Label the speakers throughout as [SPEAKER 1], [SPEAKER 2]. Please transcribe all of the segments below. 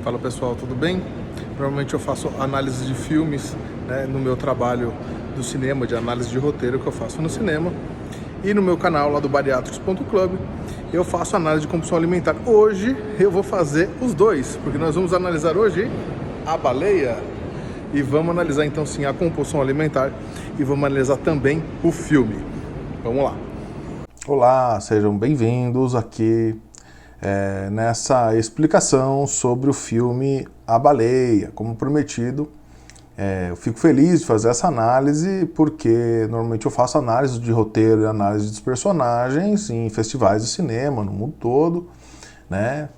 [SPEAKER 1] Fala pessoal, tudo bem? Normalmente eu faço análise de filmes, né, no meu trabalho do cinema, de análise de roteiro que eu faço no cinema. E no meu canal lá do bariatricos.club eu faço análise de compulsão alimentar. Hoje eu vou fazer os dois, porque nós vamos analisar hoje a baleia e vamos analisar então sim a compulsão alimentar e vamos analisar também o filme. Vamos lá. Olá, sejam bem-vindos aqui nessa explicação sobre o filme A Baleia. Como prometido, eu fico feliz de fazer essa análise porque normalmente eu faço análise de roteiro e análise dos personagens em festivais de cinema no mundo todo, né,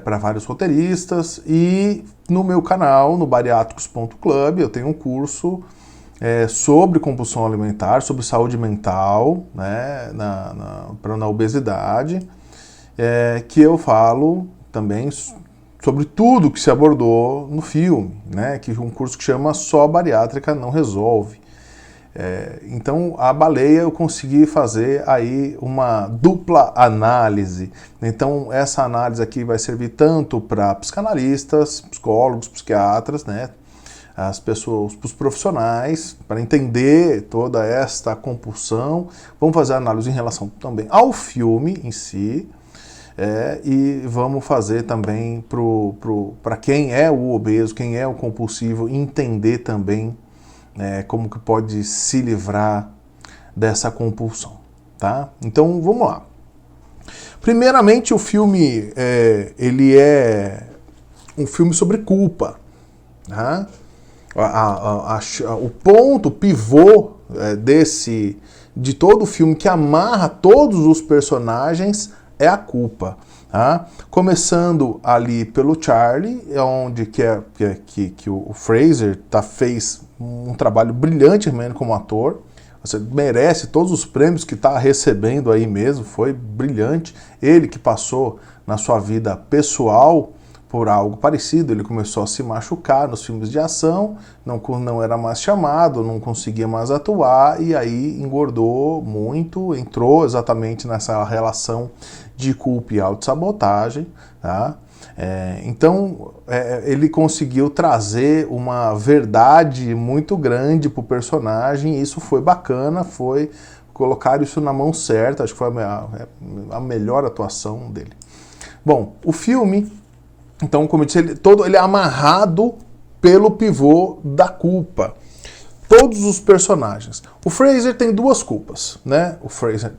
[SPEAKER 1] para vários roteiristas, e no meu canal, no bariatricos.club, eu tenho um curso sobre compulsão alimentar, sobre saúde mental, né, na obesidade, que eu falo também sobre tudo que se abordou no filme, né, que é um curso que chama Só Bariátrica Não Resolve. Então, a baleia eu consegui fazer aí uma dupla análise. Então, essa análise aqui vai servir tanto para psicanalistas, psicólogos, psiquiatras, né, as pessoas, os profissionais, para entender toda esta compulsão. Vamos fazer análise em relação também ao filme em si. E vamos fazer também para quem é o obeso, quem é o compulsivo, entender também como que pode se livrar dessa compulsão, tá? Então vamos lá. Primeiramente, o filme ele é um filme sobre culpa, tá? O ponto pivô de todo o filme, que amarra todos os personagens, é a culpa, tá? Começando ali pelo Charlie, onde que o Fraser fez um trabalho brilhante mesmo como ator. Você merece todos os prêmios que está recebendo aí mesmo, foi brilhante. Ele que passou na sua vida pessoal por algo parecido, ele começou a se machucar nos filmes de ação, não era mais chamado, não conseguia mais atuar, e aí engordou muito, entrou exatamente nessa relação de culpa e autossabotagem, tá? Então, ele conseguiu trazer uma verdade muito grande para o personagem, e isso foi bacana, foi colocar isso na mão certa, acho que foi a melhor atuação dele. Bom, o filme, então, como eu disse, ele é amarrado pelo pivô da culpa. Todos os personagens. O Fraser tem duas culpas, né? O Fraser...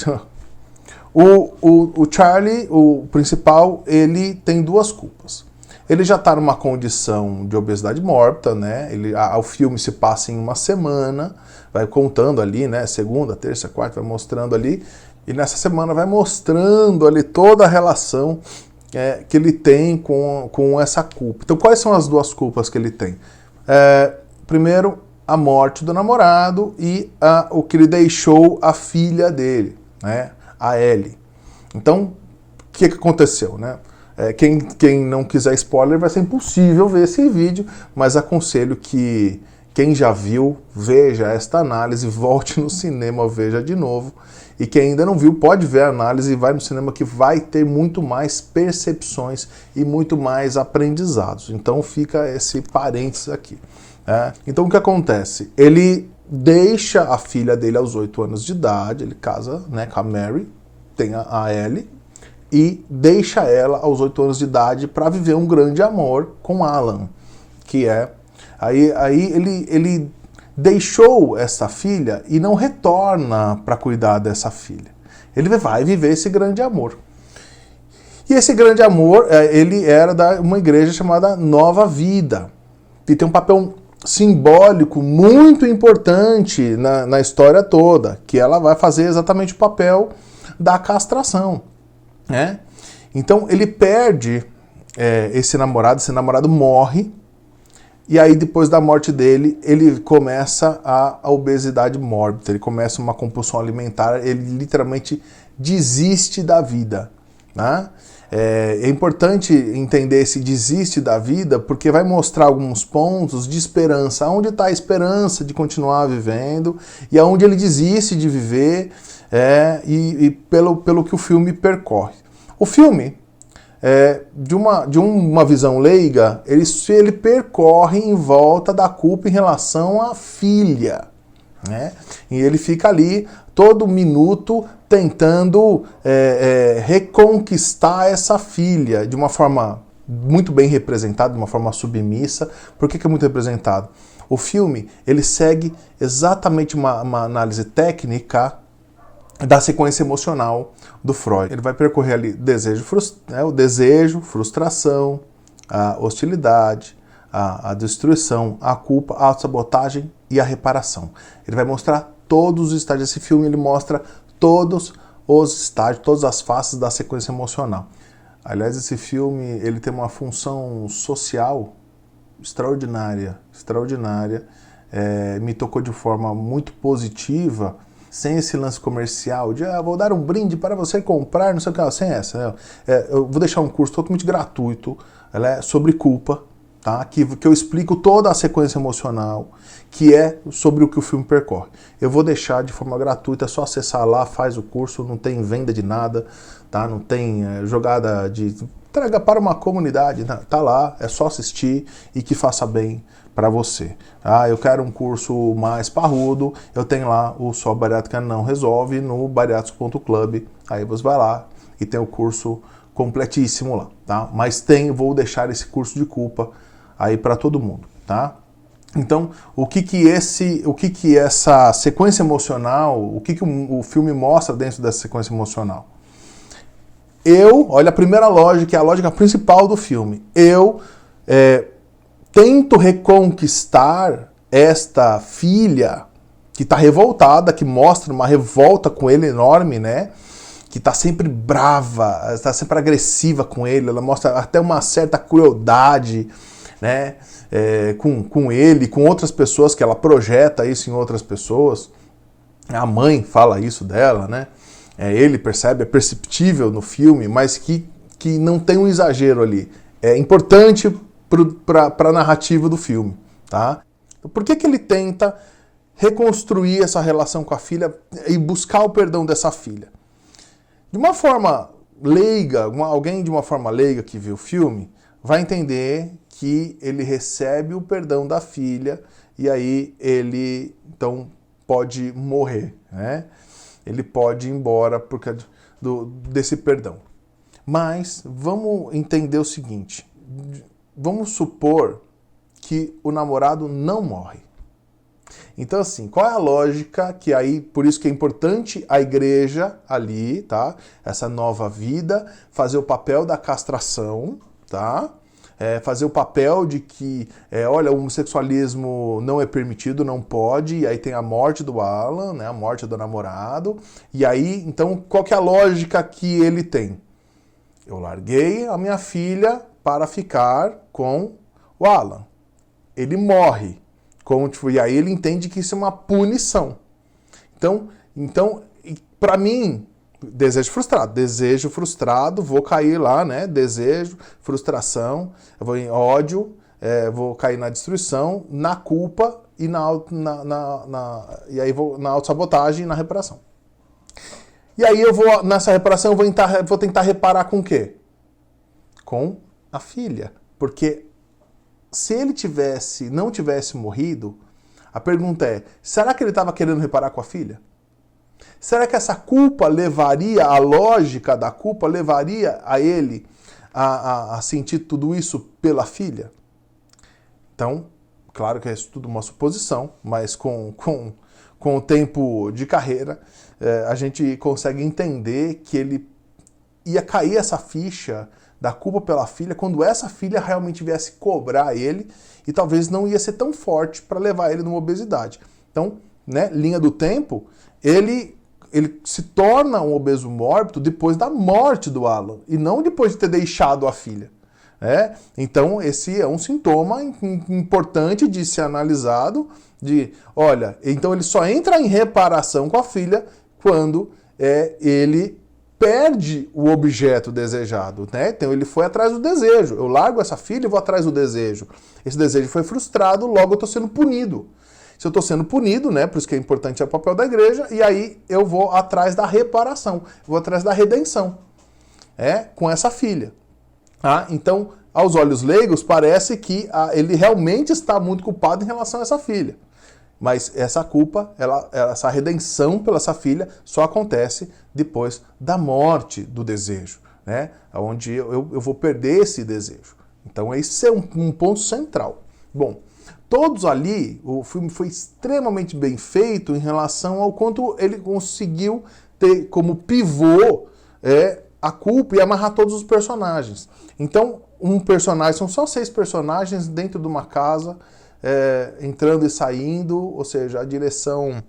[SPEAKER 1] O Charlie, o principal, ele tem duas culpas. Ele já está numa condição de obesidade mórbida, né? O filme se passa em uma semana, vai contando ali, né? Segunda, terça, quarta, vai mostrando ali. E nessa semana vai mostrando ali toda a relação que ele tem com essa culpa. Então, quais são as duas culpas que ele tem? Primeiro, a morte do namorado e o que ele deixou a filha dele, né? A Ellie. Então, o que aconteceu, né? Quem não quiser spoiler, vai ser impossível ver esse vídeo, mas aconselho que quem já viu, veja esta análise, volte no cinema, veja de novo. E quem ainda não viu, pode ver a análise e vai no cinema, que vai ter muito mais percepções e muito mais aprendizados. Então fica esse parênteses aqui. Então o que acontece? Ele deixa a filha dele aos 8 anos de idade, ele casa, né, com a Mary, tem a Ellie, e deixa ela aos 8 anos de idade para viver um grande amor com Alan, que é... Aí ele deixou essa filha e não retorna para cuidar dessa filha. Ele vai viver esse grande amor. E esse grande amor, ele era de uma igreja chamada Nova Vida, que tem um papel simbólico muito importante na história toda, que ela vai fazer exatamente o papel da castração, né? Então ele perde esse namorado morre, e aí depois da morte dele, ele começa a obesidade mórbida, ele começa uma compulsão alimentar, ele literalmente desiste da vida, né? É importante entender esse desiste da vida, porque vai mostrar alguns pontos de esperança, onde está a esperança de continuar vivendo, e aonde ele desiste de viver, pelo que o filme percorre. O filme de uma visão leiga, ele percorre em volta da culpa em relação à filha, né? E ele fica ali todo minuto tentando reconquistar essa filha de uma forma muito bem representada, de uma forma submissa. Por que é muito representado? O filme, ele segue exatamente uma análise técnica da sequência emocional do Freud. Ele vai percorrer ali o desejo, frustração, a hostilidade, a destruição, a culpa, a autossabotagem e a reparação. Ele vai mostrar todos os estágios. Esse filme ele mostra todos os estágios, todas as faces da sequência emocional. Aliás, esse filme ele tem uma função social extraordinária, me tocou de forma muito positiva, sem esse lance comercial de vou dar um brinde para você comprar, não sei o que, sem essa. Eu vou deixar um curso totalmente gratuito sobre culpa, tá? Que eu explico toda a sequência emocional, que é sobre o que o filme percorre. Eu vou deixar de forma gratuita, é só acessar lá, faz o curso, não tem venda de nada, tá? Não tem jogada de entrega para uma comunidade, tá lá, é só assistir e que faça bem para você. Eu quero um curso mais parrudo, eu tenho lá o Só Bariátrica Não Resolve no bariátricos.club, aí você vai lá e tem o curso completíssimo lá, tá? Mas vou deixar esse curso de culpa aí para todo mundo, tá? Então, o que essa sequência emocional, o que o filme mostra dentro dessa sequência emocional? Olha a primeira lógica, que é a lógica principal do filme. Tento reconquistar esta filha que está revoltada, que mostra uma revolta com ele enorme, né? Que está sempre brava, está sempre agressiva com ele, ela mostra até uma certa crueldade, né? Com ele, com outras pessoas, que ela projeta isso em outras pessoas. A mãe fala isso dela, né? Ele percebe, é perceptível no filme, mas que não tem um exagero ali. É importante para a narrativa do filme, tá? Por que ele tenta reconstruir essa relação com a filha e buscar o perdão dessa filha? De uma forma leiga, alguém de uma forma leiga que viu o filme, vai entender que ele recebe o perdão da filha e aí ele, então, pode morrer, né? Ele pode ir embora por causa desse perdão. Mas vamos entender o seguinte, vamos supor que o namorado não morre. Então, assim, qual é a lógica que aí, por isso que é importante a igreja ali, tá? Essa nova vida, fazer o papel da castração, tá? Fazer o papel de que, olha, o homossexualismo não é permitido, não pode, e aí tem a morte do Alan, né? A morte do namorado, e aí, então, qual que é a lógica que ele tem? Eu larguei a minha filha para ficar com o Alan. Ele morre. E aí ele entende que isso é uma punição. Então para mim, desejo frustrado, vou cair lá, né? Desejo, frustração, eu vou em ódio, vou cair na destruição, na culpa e e aí vou na autossabotagem e na reparação. E aí nessa reparação, eu vou tentar reparar com o quê? Com a filha. Porque se ele não tivesse morrido, a pergunta é, será que ele estava querendo reparar com a filha? Será que essa culpa a lógica da culpa levaria a ele a sentir tudo isso pela filha? Então, claro que é isso tudo uma suposição, mas com o tempo de carreira, a gente consegue entender que ele ia cair essa ficha da culpa pela filha quando essa filha realmente viesse cobrar ele e talvez não ia ser tão forte para levar ele numa obesidade. Então, né, linha do tempo, ele se torna um obeso mórbido depois da morte do Alan e não depois de ter deixado a filha. Então, esse é um sintoma importante de ser analisado, então ele só entra em reparação com a filha quando ele perde o objeto desejado, né? Então ele foi atrás do desejo. Eu largo essa filha e vou atrás do desejo. Esse desejo foi frustrado, logo eu estou sendo punido. Se eu estou sendo punido, né? Por isso que é importante o papel da igreja, e aí eu vou atrás da reparação, vou atrás da redenção, com essa filha. Então, aos olhos leigos, parece que ele realmente está muito culpado em relação a essa filha. Mas essa culpa, essa redenção pela essa filha só acontece depois da morte do desejo, né? Onde eu vou perder esse desejo. Então esse é um ponto central. Bom, todos ali, o filme foi extremamente bem feito em relação ao quanto ele conseguiu ter como pivô a culpa e amarrar todos os personagens. Então, são só 6 personagens dentro de uma casa, entrando e saindo, ou seja, a direção,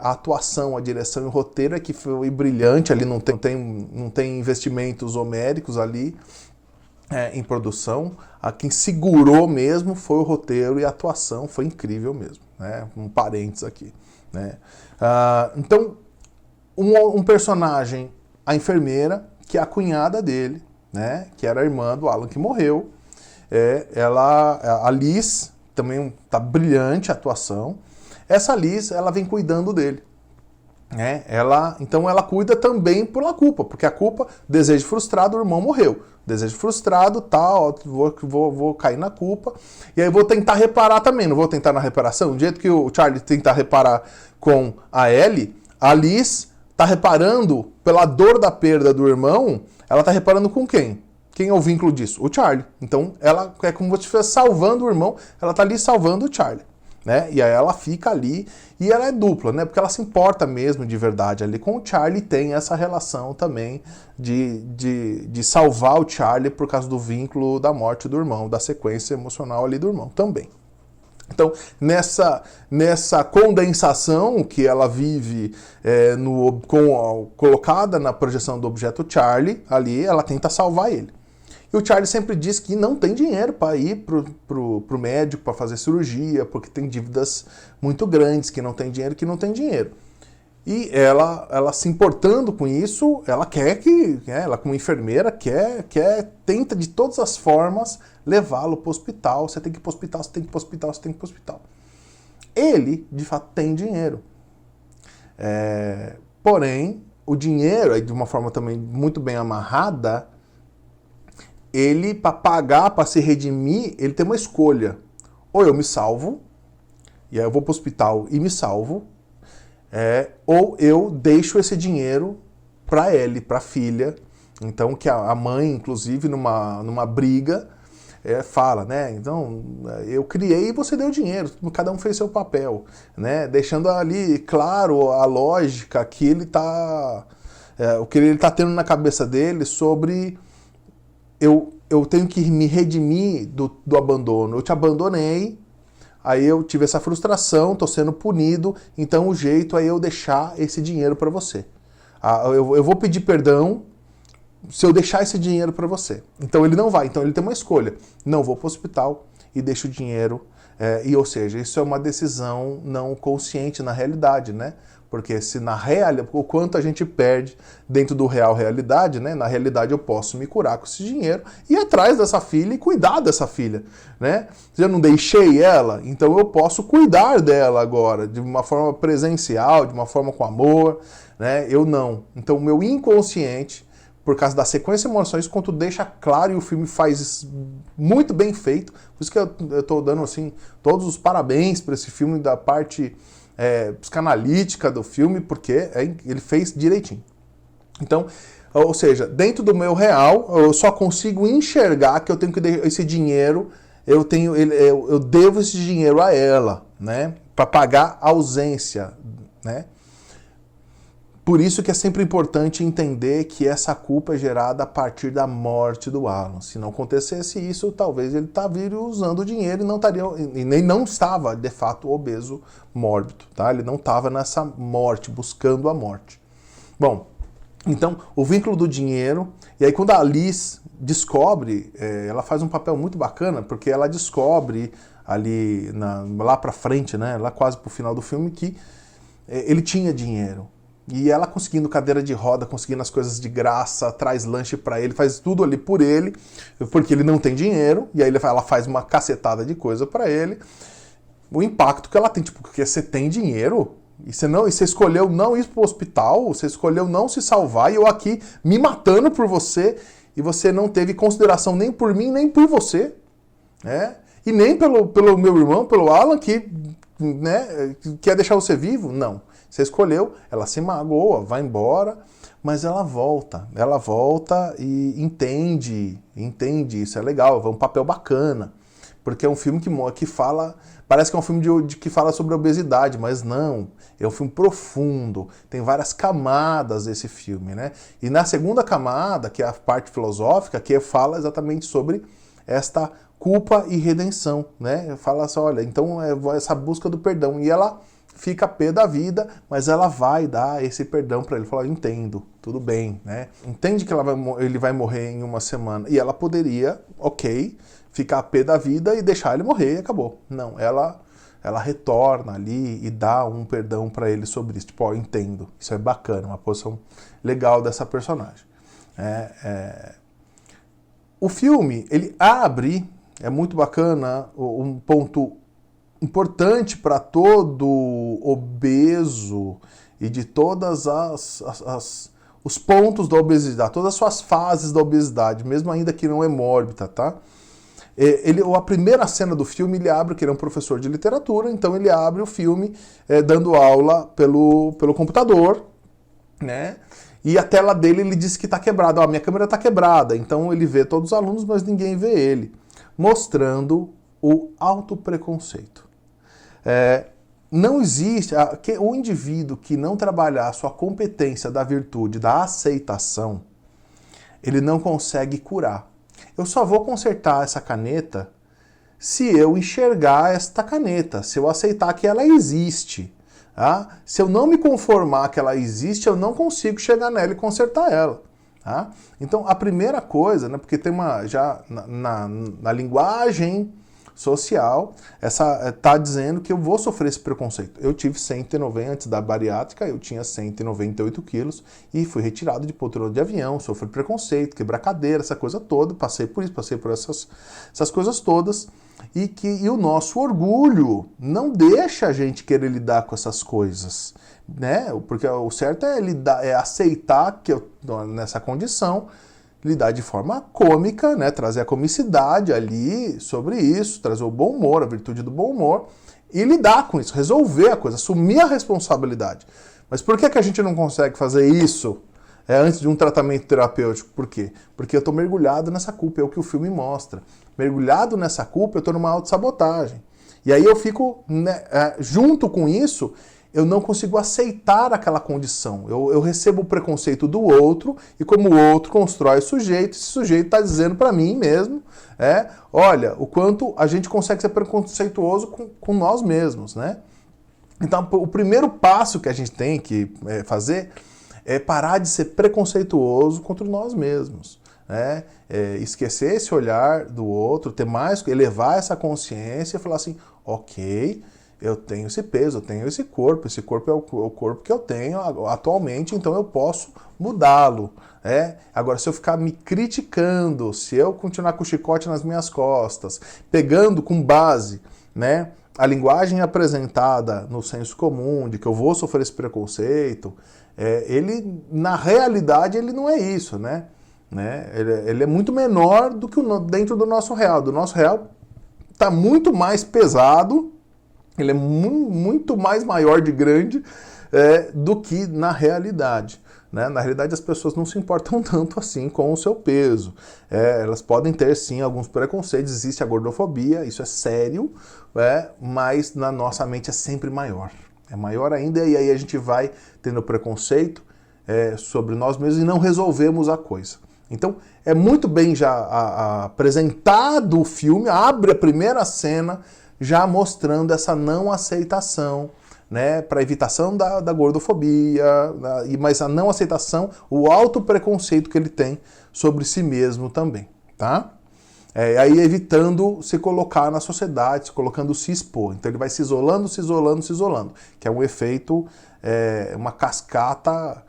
[SPEAKER 1] a atuação, a direção e o roteiro é que foi brilhante, ali não tem investimentos homéricos ali em produção. Quem segurou mesmo foi o roteiro e a atuação, foi incrível mesmo, né? Um parênteses aqui, né? Então, um personagem, a enfermeira, que é a cunhada dele, né? Que era a irmã do Alan que morreu, a Liz, também tá brilhante a atuação. Essa Liz, ela vem cuidando dele, né? Então ela cuida também pela culpa, porque a culpa, desejo frustrado, o irmão morreu. Desejo frustrado, tal, vou cair na culpa. E aí vou tentar reparar também, não vou tentar na reparação. Do jeito que o Charlie tenta reparar com a Ellie, a Liz tá reparando pela dor da perda do irmão, ela tá reparando com quem? Quem é o vínculo disso? O Charlie. Então, ela é como se estivesse salvando o irmão, ela tá ali salvando o Charlie, né? E aí ela fica ali, e ela é dupla, né? Porque ela se importa mesmo de verdade ali com o Charlie, tem essa relação também de salvar o Charlie por causa do vínculo da morte do irmão, da sequência emocional ali do irmão também. Então, nessa condensação que ela vive colocada na projeção do objeto Charlie, ali ela tenta salvar ele. E o Charlie sempre diz que não tem dinheiro para ir pro médico, para fazer cirurgia, porque tem dívidas muito grandes, que não tem dinheiro. E ela se importando com isso, ela quer ela como enfermeira, tenta de todas as formas levá-lo para o hospital. Você tem que ir para o hospital, você tem que ir para o hospital, você tem que ir para o hospital. Ele, de fato, tem dinheiro. Porém, o dinheiro, de uma forma também muito bem amarrada, ele, para pagar, para se redimir, ele tem uma escolha. Ou eu me salvo, e aí eu vou para o hospital e me salvo, ou eu deixo esse dinheiro para ele, para a filha. Então, que a mãe, inclusive, numa briga, fala, né? Então, eu criei e você deu dinheiro, cada um fez seu papel, né? Deixando ali claro a lógica que ele tá, o que ele está tendo na cabeça dele sobre eu tenho que me redimir do abandono. Eu te abandonei, aí eu tive essa frustração, estou sendo punido, então o jeito é eu deixar esse dinheiro para você. Eu vou pedir perdão se eu deixar esse dinheiro para você. Então ele não vai, então ele tem uma escolha. Não vou para o hospital e deixo o dinheiro. Ou seja, isso é uma decisão não consciente na realidade, né? Porque se na realidade, o quanto a gente perde dentro do realidade, né? Na realidade eu posso me curar com esse dinheiro, ir atrás dessa filha e cuidar dessa filha, né? Se eu não deixei ela, então eu posso cuidar dela agora, de uma forma presencial, de uma forma com amor, né? Eu não. Então o meu inconsciente, por causa da sequência de emoções, quanto deixa claro, e o filme faz isso muito bem feito, por isso que eu tô dando assim todos os parabéns para esse filme, da parte psicanalítica do filme, porque ele fez direitinho. Então, ou seja, dentro do meu real, eu só consigo enxergar que eu tenho que dar esse dinheiro, eu devo esse dinheiro a ela, né, para pagar a ausência, né? Por isso que é sempre importante entender que essa culpa é gerada a partir da morte do Alan. Se não acontecesse isso, talvez ele estaria usando o dinheiro e nem não estava, de fato, obeso mórbido. Tá? Ele não estava nessa morte, buscando a morte. Bom, então, o vínculo do dinheiro... E aí quando a Liz descobre, ela faz um papel muito bacana, porque ela descobre ali, lá pra frente, né, lá quase pro final do filme, que ele tinha dinheiro. E ela conseguindo cadeira de roda, conseguindo as coisas de graça, traz lanche pra ele, faz tudo ali por ele, porque ele não tem dinheiro, e aí ela faz uma cacetada de coisa pra ele. O impacto que ela tem, tipo, porque você tem dinheiro, e você escolheu não ir pro hospital, você escolheu não se salvar, e eu aqui me matando por você, e você não teve consideração nem por mim, nem por você, né? E nem pelo meu irmão, pelo Alan, que, né, quer deixar você vivo. Não. Você escolheu, ela se magoa, vai embora, mas ela volta e entende, isso é legal, é um papel bacana, porque é um filme que fala, parece que é um filme que fala sobre obesidade, mas não, é um filme profundo, tem várias camadas esse filme, né? E na segunda camada, que é a parte filosófica, que fala exatamente sobre esta culpa e redenção, né? Fala assim, olha, então essa busca do perdão, e ela fica pé da vida, mas ela vai dar esse perdão para ele. Fala, entendo, tudo bem, né? Entende que ele vai morrer em uma semana. E ela poderia, ok, ficar pé da vida e deixar ele morrer e acabou. Não, ela retorna ali e dá um perdão para ele sobre isso. Tipo, ó, entendo. Isso é bacana, uma posição legal dessa personagem. O filme, ele abre, é muito bacana, um ponto importante para todo obeso e de todas os pontos da obesidade, todas as suas fases da obesidade, mesmo ainda que não é mórbida, tá? A primeira cena do filme, ele abre, que ele é um professor de literatura, então ele abre o filme dando aula pelo computador, né? E a tela dele, ele diz que está quebrada. Ó, minha câmera está quebrada, então ele vê todos os alunos, mas ninguém vê ele, mostrando o autopreconceito. Não existe, o indivíduo que não trabalhar a sua competência da virtude, da aceitação, ele não consegue curar. Eu só vou consertar essa caneta se eu enxergar esta caneta, se eu aceitar que ela existe. Tá? Se eu não me conformar que ela existe, eu não consigo chegar nela e consertar ela. Tá? Então, a primeira coisa, né, porque tem já na linguagem social, tá dizendo que eu vou sofrer esse preconceito. Eu tive 190, antes da bariátrica, eu tinha 198 quilos e fui retirado de poltrona de avião, sofri preconceito, quebrar cadeira, essa coisa toda, passei por isso, passei por essas coisas todas, e o nosso orgulho não deixa a gente querer lidar com essas coisas, né? Porque o certo é aceitar que eu tô nessa condição, lidar de forma cômica, né? Trazer a comicidade ali sobre isso, trazer o bom humor, a virtude do bom humor, e lidar com isso, resolver a coisa, assumir a responsabilidade. Mas por que a gente não consegue fazer isso antes de um tratamento terapêutico? Por quê? Porque eu estou mergulhado nessa culpa, é o que o filme mostra. Mergulhado nessa culpa, eu estou numa autossabotagem. E aí eu fico, né, junto com isso, eu não consigo aceitar aquela condição. Eu recebo o preconceito do outro, e como o outro constrói o sujeito, esse sujeito está dizendo para mim mesmo, olha, o quanto a gente consegue ser preconceituoso com nós mesmos, né? Então, o primeiro passo que a gente tem que fazer é parar de ser preconceituoso contra nós mesmos, né? Esquecer esse olhar do outro, elevar essa consciência e falar assim, ok, eu tenho esse peso, eu tenho esse corpo é o corpo que eu tenho atualmente, então eu posso mudá-lo. Agora, se eu ficar me criticando, se eu continuar com o chicote nas minhas costas, pegando com base, né, a linguagem apresentada no senso comum, de que eu vou sofrer esse preconceito, ele, na realidade, ele não é isso, né? Ele é muito menor do que dentro do nosso real. Do nosso real está muito mais pesado, ele é muito mais maior de grande do que na realidade. Né? Na realidade, as pessoas não se importam tanto assim com o seu peso. Elas podem ter, sim, alguns preconceitos, existe a gordofobia, isso é sério, mas na nossa mente é sempre maior. É maior ainda, e aí a gente vai tendo preconceito sobre nós mesmos e não resolvemos a coisa. Então, é muito bem já apresentado o filme, abre a primeira cena, já mostrando essa não aceitação, né, para evitação da gordofobia, mas a não aceitação, o autopreconceito que ele tem sobre si mesmo também, tá? Aí evitando se colocar na sociedade, se colocando se expor. Então ele vai se isolando, se isolando, se isolando, que é um efeito, uma cascata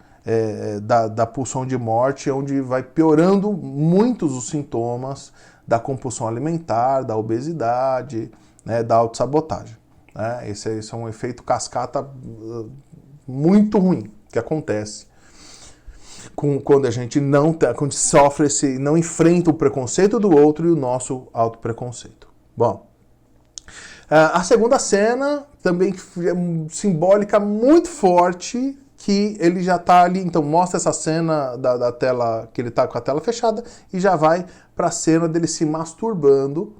[SPEAKER 1] da pulsão de morte, onde vai piorando muitos os sintomas da compulsão alimentar, da obesidade, né, da autossabotagem. Né? Esse é um efeito cascata muito ruim que acontece quando a gente quando sofre não enfrenta o preconceito do outro e o nosso autopreconceito. Bom, a segunda cena também é simbólica muito forte, que ele já está ali, então mostra essa cena da tela, que ele está com a tela fechada, e já vai para a cena dele se masturbando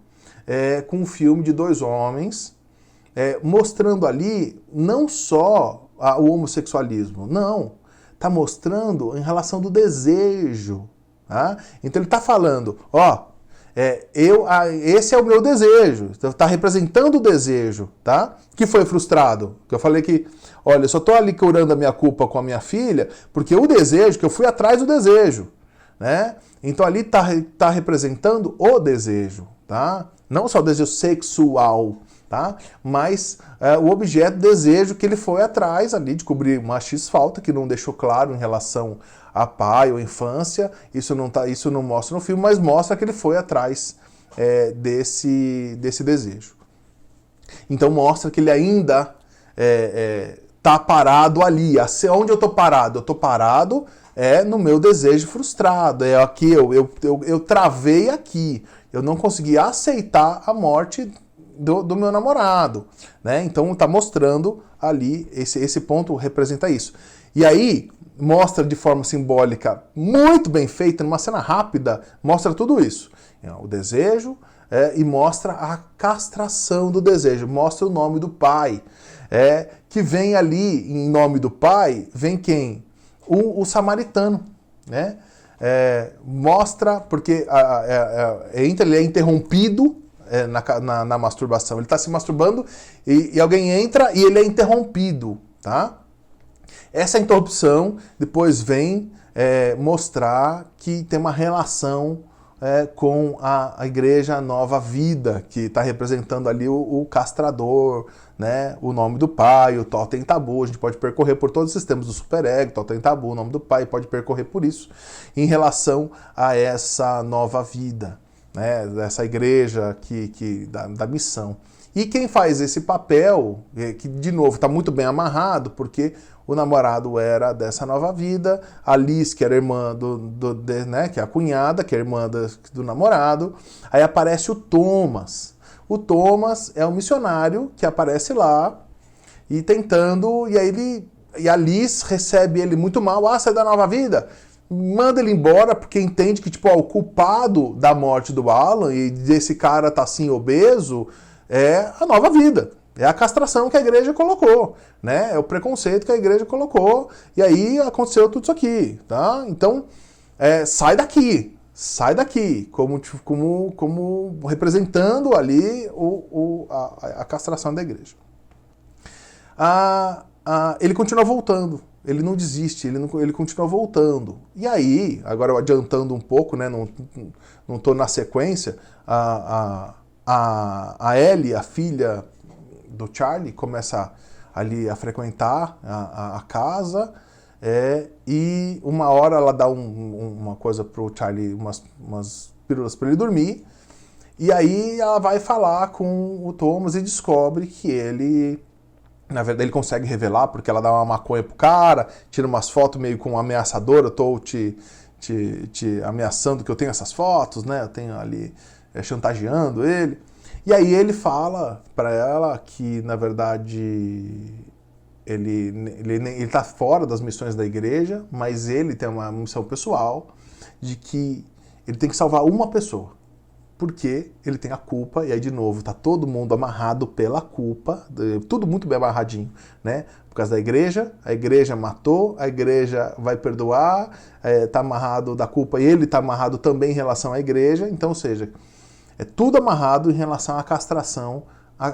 [SPEAKER 1] com um filme de dois homens, mostrando ali não só o homossexualismo, não, está mostrando em relação do desejo. Tá? Então ele está falando, esse é o meu desejo, está representando o desejo, tá? Que foi frustrado. Que eu falei que, olha, eu só estou ali curando a minha culpa com a minha filha, porque o desejo, que eu fui atrás do desejo, né? Então ali está representando o desejo, tá? Não só o desejo sexual, tá? Mas o objeto desejo que ele foi atrás ali de cobrir uma X falta, que não deixou claro em relação a pai ou infância, isso não mostra no filme, mas mostra que ele foi atrás desse desejo. Então mostra que ele ainda está parado ali. Onde eu estou parado? Eu estou parado no meu desejo frustrado. É aqui, eu travei aqui. Eu não consegui aceitar a morte do meu namorado. Né? Então está mostrando ali, esse ponto representa isso. E aí mostra de forma simbólica, muito bem feita, numa cena rápida, mostra tudo isso. O desejo e mostra a castração do desejo, mostra o nome do pai. Que vem ali, em nome do pai, vem quem? O samaritano. Né? Mostra, porque ele é interrompido na masturbação. Ele está se masturbando e alguém entra e ele é interrompido. Tá? Essa interrupção depois vem mostrar que tem uma relação com a Igreja Nova Vida, que está representando ali o castrador, né? O nome do pai, o totem tabu. A gente pode percorrer por todos os sistemas do superego, totem tabu, o nome do pai, pode percorrer por isso, em relação a essa nova vida, né? Dessa igreja da missão. E quem faz esse papel, que de novo está muito bem amarrado, porque o namorado era dessa nova vida, a Liz, que era irmã né, que é a cunhada, que é irmã do namorado. Aí aparece o Thomas. O Thomas é um missionário que aparece lá e tentando, e a Liz recebe ele muito mal. Você é da nova vida? Manda ele embora, porque entende que o culpado da morte do Alan e desse cara tá assim obeso é a nova vida. É a castração que a igreja colocou, né? É o preconceito que a igreja colocou, e aí aconteceu tudo isso aqui, tá? Então, sai daqui, como representando ali a castração da igreja. Ele continua voltando, ele não desiste, ele continua voltando. E aí, agora adiantando um pouco, né? Não estou na sequência, a Ellie, a filha do Charlie, começa ali a frequentar a casa, e uma hora ela dá uma coisa pro Charlie, umas pílulas para ele dormir, e aí ela vai falar com o Thomas e descobre que ele, na verdade, ele consegue revelar, porque ela dá uma maconha pro cara, tira umas fotos meio com ameaçadora, eu tô te ameaçando que eu tenho essas fotos, né? Eu tenho ali chantageando ele. E aí ele fala para ela que, na verdade, ele tá fora das missões da igreja, mas ele tem uma missão pessoal de que ele tem que salvar uma pessoa, porque ele tem a culpa, e aí de novo tá todo mundo amarrado pela culpa, tudo muito bem amarradinho, né? Por causa da igreja, a igreja matou, a igreja vai perdoar, tá amarrado da culpa, e ele tá amarrado também em relação à igreja, então, ou seja, é tudo amarrado em relação à castração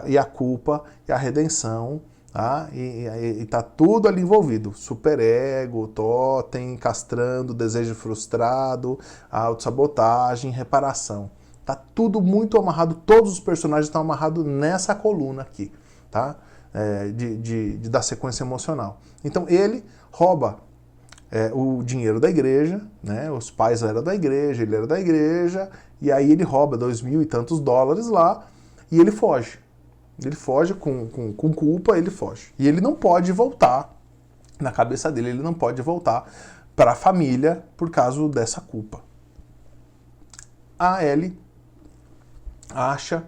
[SPEAKER 1] e à culpa e à redenção, tá? E tá tudo ali envolvido. Superego, totem, castrando, desejo frustrado, autossabotagem, reparação. Tá tudo muito amarrado, todos os personagens estão amarrados nessa coluna aqui, tá? Da sequência emocional. Então ele rouba o dinheiro da igreja, né? Os pais eram da igreja, ele era da igreja, e aí ele rouba $2.000 e tantos lá, e ele foge. Ele foge com culpa, ele foge. E ele não pode voltar, na cabeça dele, ele não pode voltar para a família por causa dessa culpa. A Ellie acha,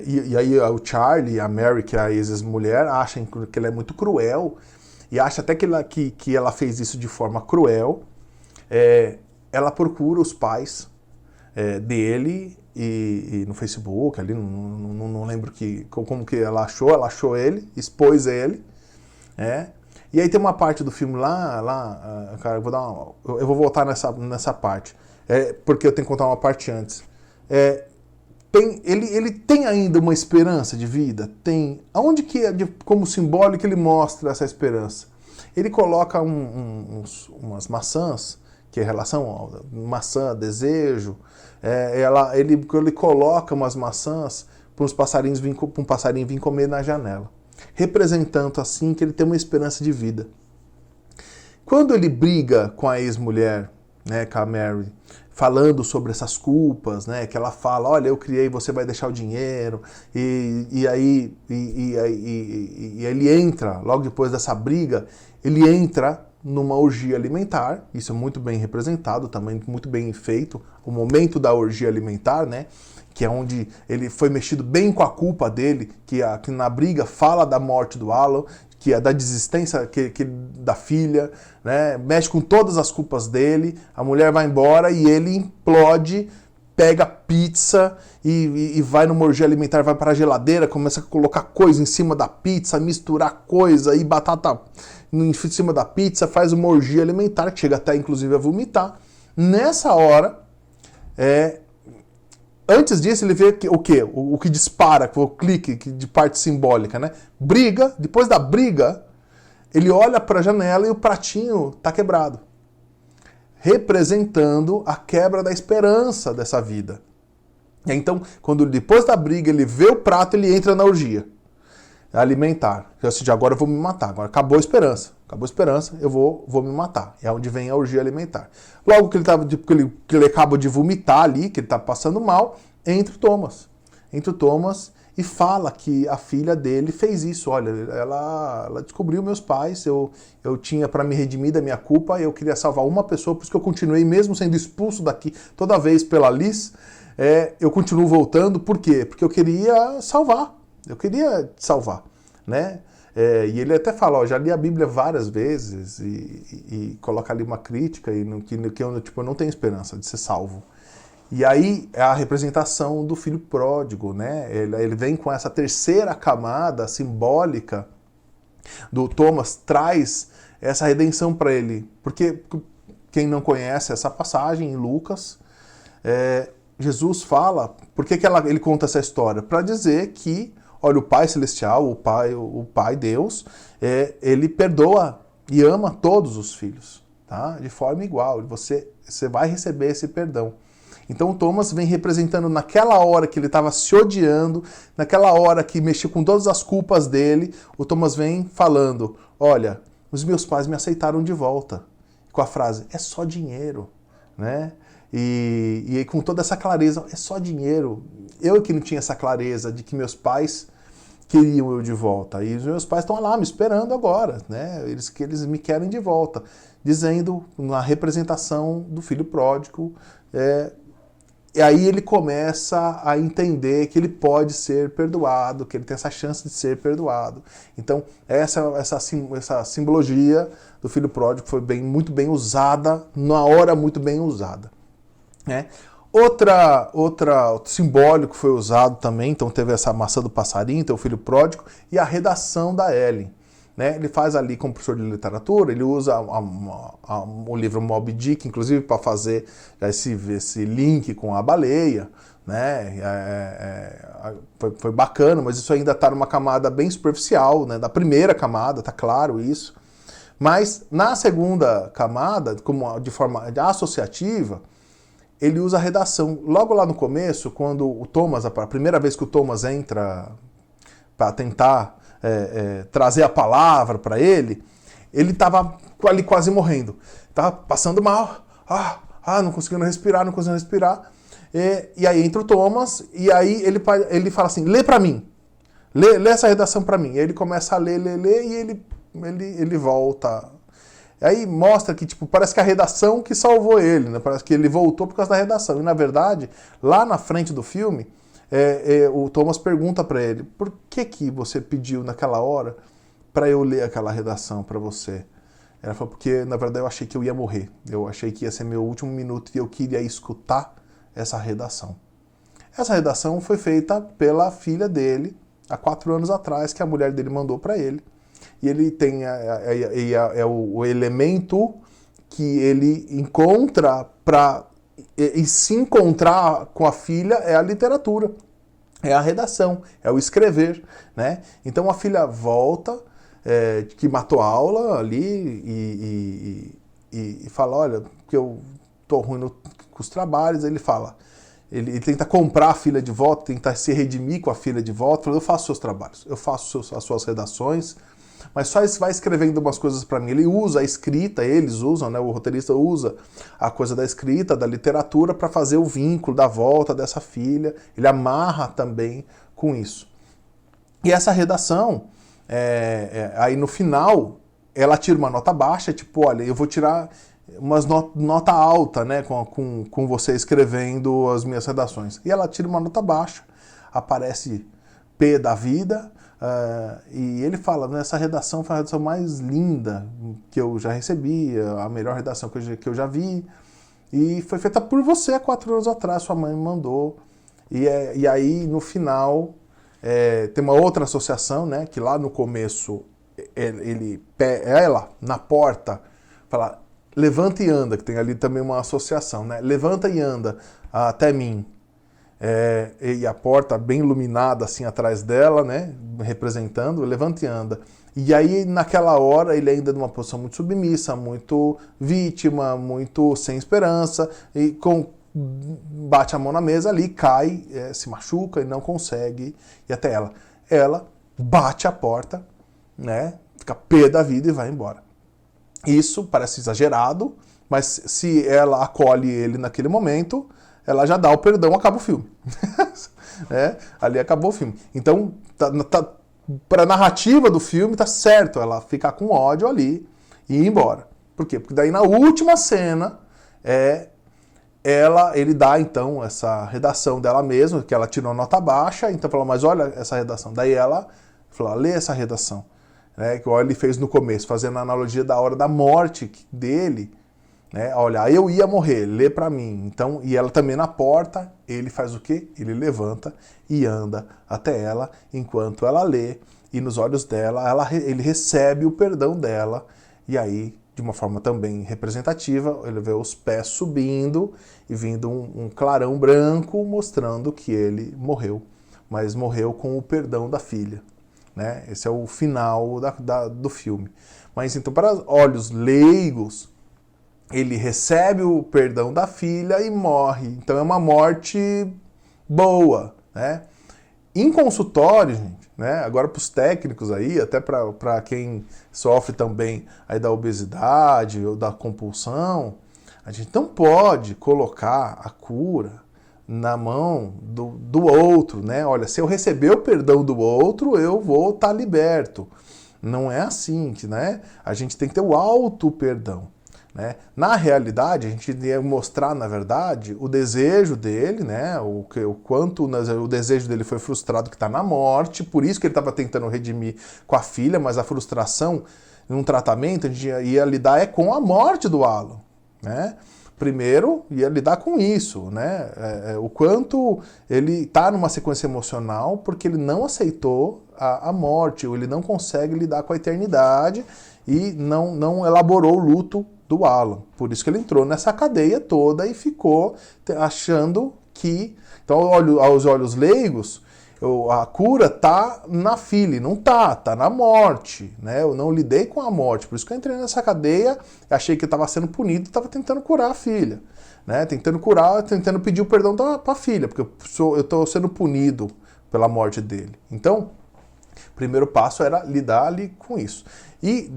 [SPEAKER 1] e aí o Charlie e a Mary, que é a ex-mulher, acham que ela é muito cruel, e acha até que ela fez isso de forma cruel. Ela procura os pais dele e no Facebook, ali, não lembro como que ela achou ele, expôs ele, e aí tem uma parte do filme lá cara, eu vou voltar nessa parte, porque eu tenho que contar uma parte antes. Ele tem ainda uma esperança de vida? Tem. Aonde que, como simbólico, ele mostra essa esperança? Ele coloca umas maçãs, que é relação maçã, desejo. Ele coloca umas maçãs para um passarinho vir comer na janela, representando assim que ele tem uma esperança de vida. Quando ele briga com a ex-mulher, com a Mary, falando sobre essas culpas, que ela fala, olha, eu criei, você vai deixar o dinheiro, e aí ele entra, logo depois dessa briga, ele entra numa orgia alimentar, isso é muito bem representado, também muito bem feito, o momento da orgia alimentar, que é onde ele foi mexido bem com a culpa dele, que na briga fala da morte do Alan, que é da desistência da filha, mexe com todas as culpas dele, a mulher vai embora e ele implode, pega pizza e vai numa orgia alimentar, vai para a geladeira, começa a colocar coisa em cima da pizza, misturar coisa e batata em cima da pizza, faz uma orgia alimentar, que chega até inclusive a vomitar. Nessa hora, antes disso, ele vê o quê? O que dispara, o clique de parte simbólica, Briga, depois da briga, ele olha para a janela e o pratinho está quebrado, representando a quebra da esperança dessa vida. E então, depois da briga, ele vê o prato, ele entra na orgia alimentar. Agora eu vou me matar, agora acabou a esperança, eu vou me matar. É onde vem a orgia alimentar. Logo que ele acaba de vomitar ali, que ele está passando mal, entra o Thomas e fala que a filha dele fez isso. Olha, ela descobriu meus pais, eu tinha para me redimir da minha culpa, eu queria salvar uma pessoa, por isso que eu continuei, mesmo sendo expulso daqui toda vez pela Liz, eu continuo voltando. Por quê? Porque eu queria salvar. E ele até fala, já li a Bíblia várias vezes e coloca ali uma crítica que eu não tenho esperança de ser salvo. E aí é a representação do filho pródigo, Ele vem com essa terceira camada simbólica do Thomas, traz essa redenção para ele. Porque quem não conhece essa passagem em Lucas, Jesus fala, por que ele conta essa história? Para dizer que, olha, o Pai Celestial, o Pai Deus, ele perdoa e ama todos os filhos, tá? De forma igual. Você vai receber esse perdão. Então o Thomas vem representando naquela hora que ele estava se odiando, naquela hora que mexeu com todas as culpas dele, o Thomas vem falando, olha, os meus pais me aceitaram de volta. Com a frase, é só dinheiro, E com toda essa clareza, é só dinheiro. Eu que não tinha essa clareza de que meus pais queriam eu de volta. E os meus pais estão lá me esperando agora, Eles me querem de volta. Dizendo na representação do filho pródigo. E aí ele começa a entender que ele pode ser perdoado, que ele tem essa chance de ser perdoado. Então, essa simbologia do filho pródigo foi muito bem usada, na hora muito bem usada. Outro simbólico foi usado também, então teve essa maçã do passarinho, tem o filho pródigo, e a redação da Ellen. Ele faz ali como professor de literatura, ele usa o livro Moby Dick, inclusive para fazer esse link com a baleia, foi bacana, mas isso ainda está numa camada bem superficial, da primeira camada, tá claro isso. Mas na segunda camada, de forma associativa, ele usa a redação. Logo lá no começo, quando o Thomas, a primeira vez que o Thomas entra para tentar trazer a palavra para ele estava ali quase morrendo. Estava passando mal, não conseguindo respirar. E aí entra o Thomas, e aí ele fala assim, lê para mim, lê essa redação para mim. E aí ele começa a ler, e ele volta Aí mostra que, tipo, parece que a redação que salvou ele, né? Parece que ele voltou por causa da redação. E, na verdade, lá na frente do filme, o Thomas pergunta para ele, por que você pediu naquela hora para eu ler aquela redação para você? Ela falou, porque, na verdade, eu achei que eu ia morrer. Eu achei que ia ser meu último minuto e eu queria escutar essa redação. Essa redação foi feita pela filha dele, há 4 anos atrás, que a mulher dele mandou para ele. E ele tem o elemento que ele encontra para se encontrar com a filha é a literatura, é a redação, é o escrever, né? Então a filha volta, que matou a aula ali e fala, olha, que eu tô ruim com os trabalhos. Ele fala, ele tenta comprar a filha de volta, tenta se redimir com a filha de volta, fala, eu faço seus trabalhos, eu faço as suas redações, mas só vai escrevendo umas coisas para mim. Ele usa a escrita, eles usam, né, o roteirista usa a coisa da escrita, da literatura, para fazer o vínculo da volta dessa filha. Ele amarra também com isso. E essa redação, aí no final, ela tira uma nota baixa, tipo, olha, eu vou tirar umas nota alta, né, com você escrevendo as minhas redações. E ela tira uma nota baixa, aparece P da vida, e ele fala, essa redação foi a redação mais linda que eu já recebi, a melhor redação que eu já vi, e foi feita por você há 4 anos atrás, sua mãe me mandou. E aí, no final, tem uma outra associação, né, que lá no começo, ela, na porta, fala, levanta e anda, que tem ali também uma associação, né, levanta e anda até mim. E a porta bem iluminada assim atrás dela, né, representando, levanta e anda. E aí naquela hora ele ainda numa posição muito submissa, muito vítima, muito sem esperança, e bate a mão na mesa ali, cai, se machuca e não consegue ir até ela. Ela bate a porta, né, fica pé da vida e vai embora. Isso parece exagerado, mas se ela acolhe ele naquele momento, ela já dá o perdão, acaba o filme. Ali acabou o filme. Então, para a narrativa do filme, tá certo ela ficar com ódio ali e ir embora. Por quê? Porque daí na última cena, ele dá então essa redação dela mesma, que ela tirou nota baixa, então falou, mas olha essa redação. Daí ela falou, lê essa redação. Que ele fez no começo, fazendo a analogia da hora da morte dele. Olha, eu ia morrer, lê pra mim. Então, e ela também na porta, ele faz o quê? Ele levanta e anda até ela enquanto ela lê, e nos olhos dela, ele recebe o perdão dela, e aí, de uma forma também representativa, ele vê os pés subindo e vindo um clarão branco mostrando que ele morreu, mas morreu com o perdão da filha. Esse é o final do filme. Mas então, para olhos leigos, ele recebe o perdão da filha e morre. Então é uma morte boa, né? Em consultório, gente, né? Agora para os técnicos aí, até para quem sofre também aí da obesidade ou da compulsão, a gente não pode colocar a cura na mão do outro, né? Olha, se eu receber o perdão do outro, eu vou estar liberto. Não é assim, né? A gente tem que ter o auto-perdão. Na realidade, a gente ia mostrar, na verdade, o desejo dele, né? O quanto o desejo dele foi frustrado, que está na morte, por isso que ele estava tentando redimir com a filha, mas a frustração, num tratamento, a gente ia lidar com a morte do Alan, né? Primeiro, ia lidar com isso, né? O quanto ele está numa sequência emocional porque ele não aceitou a morte, ou ele não consegue lidar com a eternidade e não elaborou o luto do Alan. Por isso que ele entrou nessa cadeia toda e ficou achando que... Então, aos olhos leigos, a cura tá na filha, não tá na morte, né? Eu não lidei com a morte, por isso que eu entrei nessa cadeia, achei que eu estava sendo punido, estava tentando curar a filha, né? Tentando pedir o perdão para a filha, porque eu estou sendo punido pela morte dele. Então, o primeiro passo era lidar ali com isso. E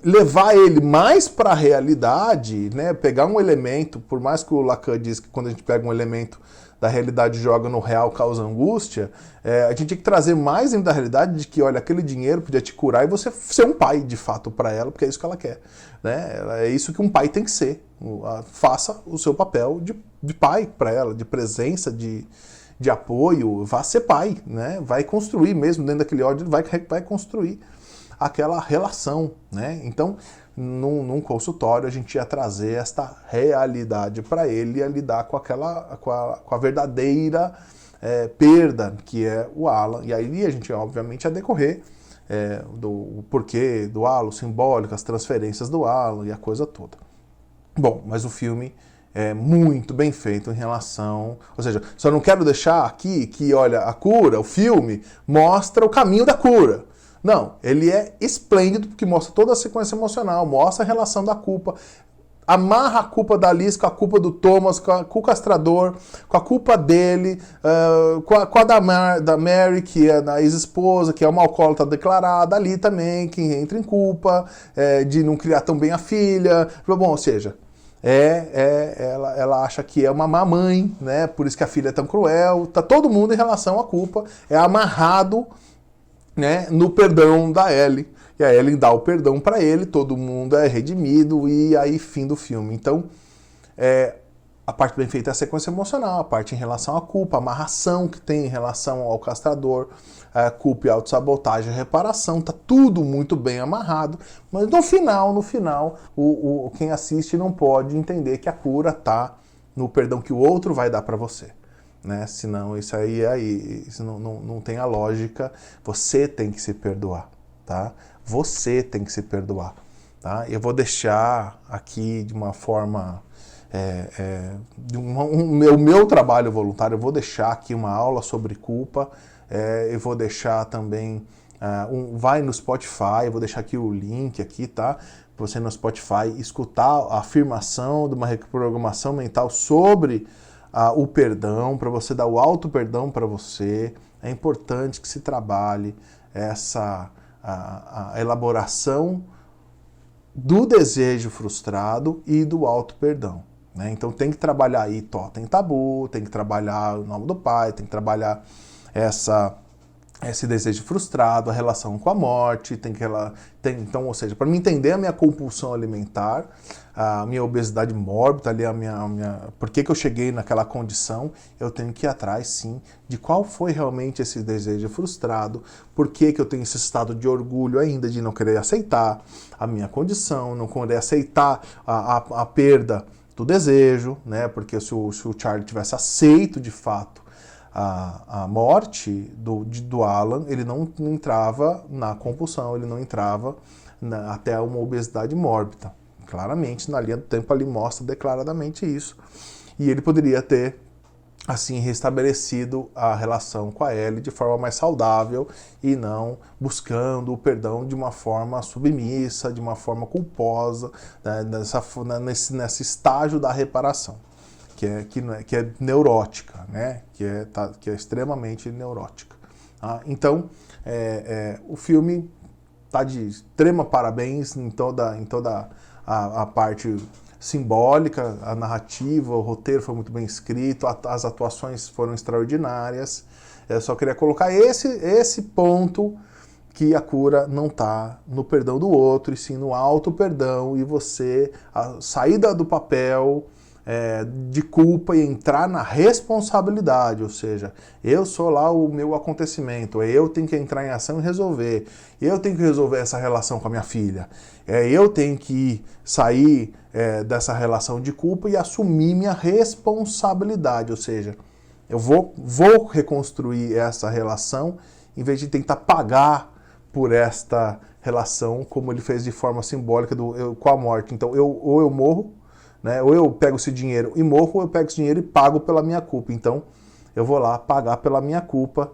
[SPEAKER 1] levar ele mais para a realidade, né? Pegar um elemento, por mais que o Lacan diz que quando a gente pega um elemento da realidade e joga no real causa angústia, a gente tem que trazer mais dentro da realidade de que, olha, aquele dinheiro podia te curar e você ser um pai, de fato, para ela, porque é isso que ela quer. Né? É isso que um pai tem que ser. Faça o seu papel de pai para ela, de presença, de apoio, vá ser pai, né? Vai construir mesmo dentro daquele ódio, vai construir aquela relação, né? Então, num consultório, a gente ia trazer esta realidade para ele, ia lidar com a verdadeira perda, que é o Alan. E aí a gente, obviamente, ia decorrer do porquê do Alan, simbólico, as transferências do Alan e a coisa toda. Bom, mas o filme é muito bem feito em relação... Ou seja, só não quero deixar aqui que, olha, a cura, o filme, mostra o caminho da cura. Não, ele é esplêndido porque mostra toda a sequência emocional, mostra a relação da culpa, amarra a culpa da Liz com a culpa do Thomas, com o castrador, com a culpa dele, com a da Mary, que é a ex-esposa, que é uma alcoólatra declarada ali também, que entra em culpa, de não criar tão bem a filha. Bom, ou seja, ela acha que é uma má mãe, né? Por isso que a filha é tão cruel. Tá todo mundo em relação à culpa, é amarrado, né, no perdão da Ellie. E a Ellie dá o perdão para ele, todo mundo é redimido e aí fim do filme. Então, a parte bem feita é a sequência emocional, a parte em relação à culpa, a amarração que tem em relação ao castrador, a culpa e autossabotagem, a reparação, tá tudo muito bem amarrado, mas no final, quem assiste não pode entender que a cura tá no perdão que o outro vai dar para você. Né? Senão isso isso não tem a lógica. Você tem que se perdoar, tá? Você tem que se perdoar, tá? Eu vou deixar aqui de uma forma o meu trabalho voluntário, eu vou deixar aqui uma aula sobre culpa, eu vou deixar também vai no Spotify, eu vou deixar aqui o link aqui, tá? Para você no Spotify escutar a afirmação de uma reprogramação mental sobre o perdão, para você dar o auto-perdão para você. É importante que se trabalhe a elaboração do desejo frustrado e do auto-perdão. Né? Então tem que trabalhar aí totem tabu, tem que trabalhar o nome do pai, tem que trabalhar esse desejo frustrado, a relação com a morte, então, ou seja, para me entender a minha compulsão alimentar, a minha obesidade mórbida, ali por que eu cheguei naquela condição, eu tenho que ir atrás, sim, de qual foi realmente esse desejo frustrado, por que eu tenho esse estado de orgulho ainda de não querer aceitar a minha condição, não querer aceitar a perda do desejo, né? Porque se o Charlie tivesse aceito de fato a morte do Alan, ele não entrava na compulsão, ele não entrava até uma obesidade mórbida. Claramente, na linha do tempo ali mostra declaradamente isso. E ele poderia ter, assim, restabelecido a relação com a Ellie de forma mais saudável e não buscando o perdão de uma forma submissa, de uma forma culposa, né, nesse estágio da reparação. Que é neurótica, né? que é extremamente neurótica. Tá? Então, o filme está de extrema parabéns em toda a parte simbólica, a narrativa, o roteiro foi muito bem escrito, as atuações foram extraordinárias. Eu só queria colocar esse ponto, que a cura não está no perdão do outro, e sim no auto-perdão, e você, a saída do papel de culpa e entrar na responsabilidade, ou seja, eu sou lá o meu acontecimento, eu tenho que entrar em ação e resolver, eu tenho que resolver essa relação com a minha filha, eu tenho que sair dessa relação de culpa e assumir minha responsabilidade, ou seja, eu vou reconstruir essa relação em vez de tentar pagar por esta relação, como ele fez de forma simbólica com a morte. Então, ou eu morro, né? Ou eu pego esse dinheiro e morro, ou eu pego esse dinheiro e pago pela minha culpa. Então, eu vou lá pagar pela minha culpa,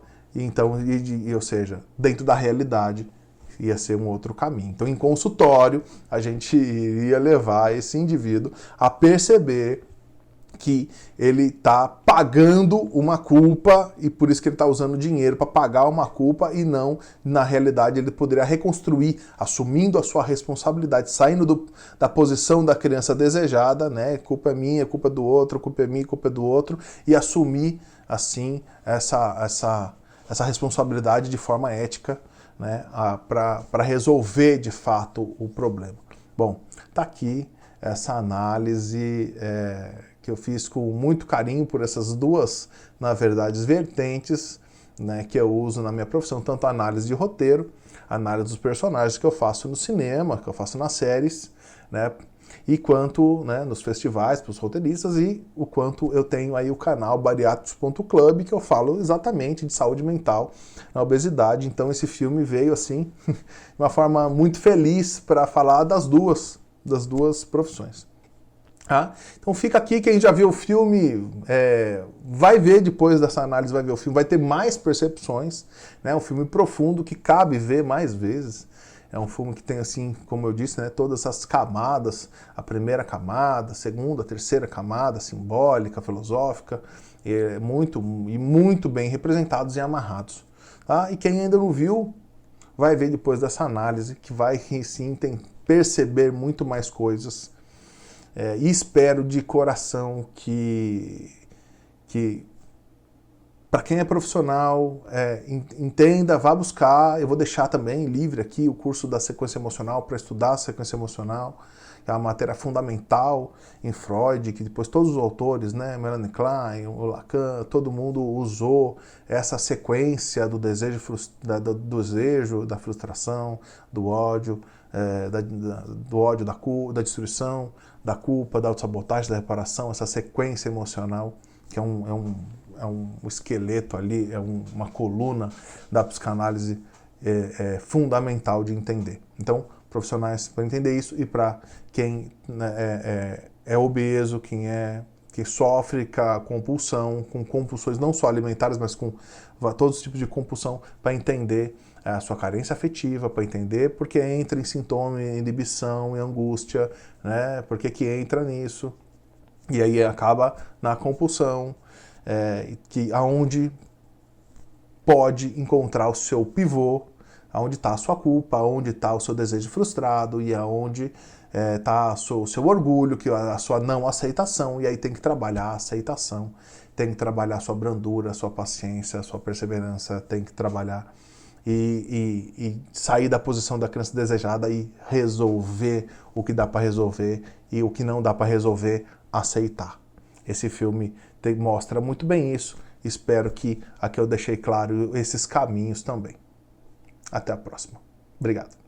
[SPEAKER 1] ou seja, dentro da realidade, ia ser um outro caminho. Então, em consultório, a gente iria levar esse indivíduo a perceber que ele está pagando uma culpa e por isso que ele está usando dinheiro para pagar uma culpa e não, na realidade, ele poderia reconstruir, assumindo a sua responsabilidade, saindo da posição da criança desejada, né? Culpa é minha, culpa é do outro, culpa é minha, culpa é do outro, e assumir, assim, essa responsabilidade de forma ética, né? Para resolver, de fato, o problema. Bom, tá aqui essa análise que eu fiz com muito carinho por essas duas, na verdade, vertentes, né, que eu uso na minha profissão, tanto a análise de roteiro, a análise dos personagens que eu faço no cinema, que eu faço nas séries, né, e quanto, né, nos festivais, para os roteiristas, e o quanto eu tenho aí o canal bariatricos.club, que eu falo exatamente de saúde mental na obesidade. Então esse filme veio assim, de uma forma muito feliz para falar das duas profissões. Tá? Então fica aqui, quem já viu o filme, vai ver depois dessa análise, vai ver o filme, vai ter mais percepções, né? Um filme profundo que cabe ver mais vezes. É um filme que tem, assim, como eu disse, né, todas essas camadas, a primeira camada, a segunda, a terceira camada, simbólica, filosófica, muito bem representados e amarrados. Tá? E quem ainda não viu, vai ver depois dessa análise, que vai, sim, perceber muito mais coisas. E espero de coração que para quem é profissional, entenda, vá buscar. Eu vou deixar também livre aqui o curso da sequência emocional para estudar a sequência emocional, que é uma matéria fundamental em Freud, que depois todos os autores, né, Melanie Klein, o Lacan, todo mundo usou essa sequência do desejo, da frustração, do ódio, da destruição, da culpa, da autossabotagem, da reparação, essa sequência emocional, que é um esqueleto ali, uma coluna da psicanálise fundamental de entender. Então, profissionais para entender isso e para quem, né, é obeso, que sofre com compulsões não só alimentares, mas com todos os tipos de compulsão, para entender a sua carência afetiva, para entender porque entra em sintoma, em inibição, em angústia, né? Por que entra nisso, e aí acaba na compulsão, aonde pode encontrar o seu pivô, aonde está a sua culpa, aonde está o seu desejo frustrado e aonde está o seu orgulho, a sua não aceitação, e aí tem que trabalhar a aceitação, tem que trabalhar a sua brandura, a sua paciência, a sua perseverança, tem que trabalhar e sair da posição da criança desejada e resolver o que dá para resolver e o que não dá para resolver, aceitar. Esse filme mostra muito bem isso. Espero que aqui eu deixei claro esses caminhos também. Até a próxima. Obrigado.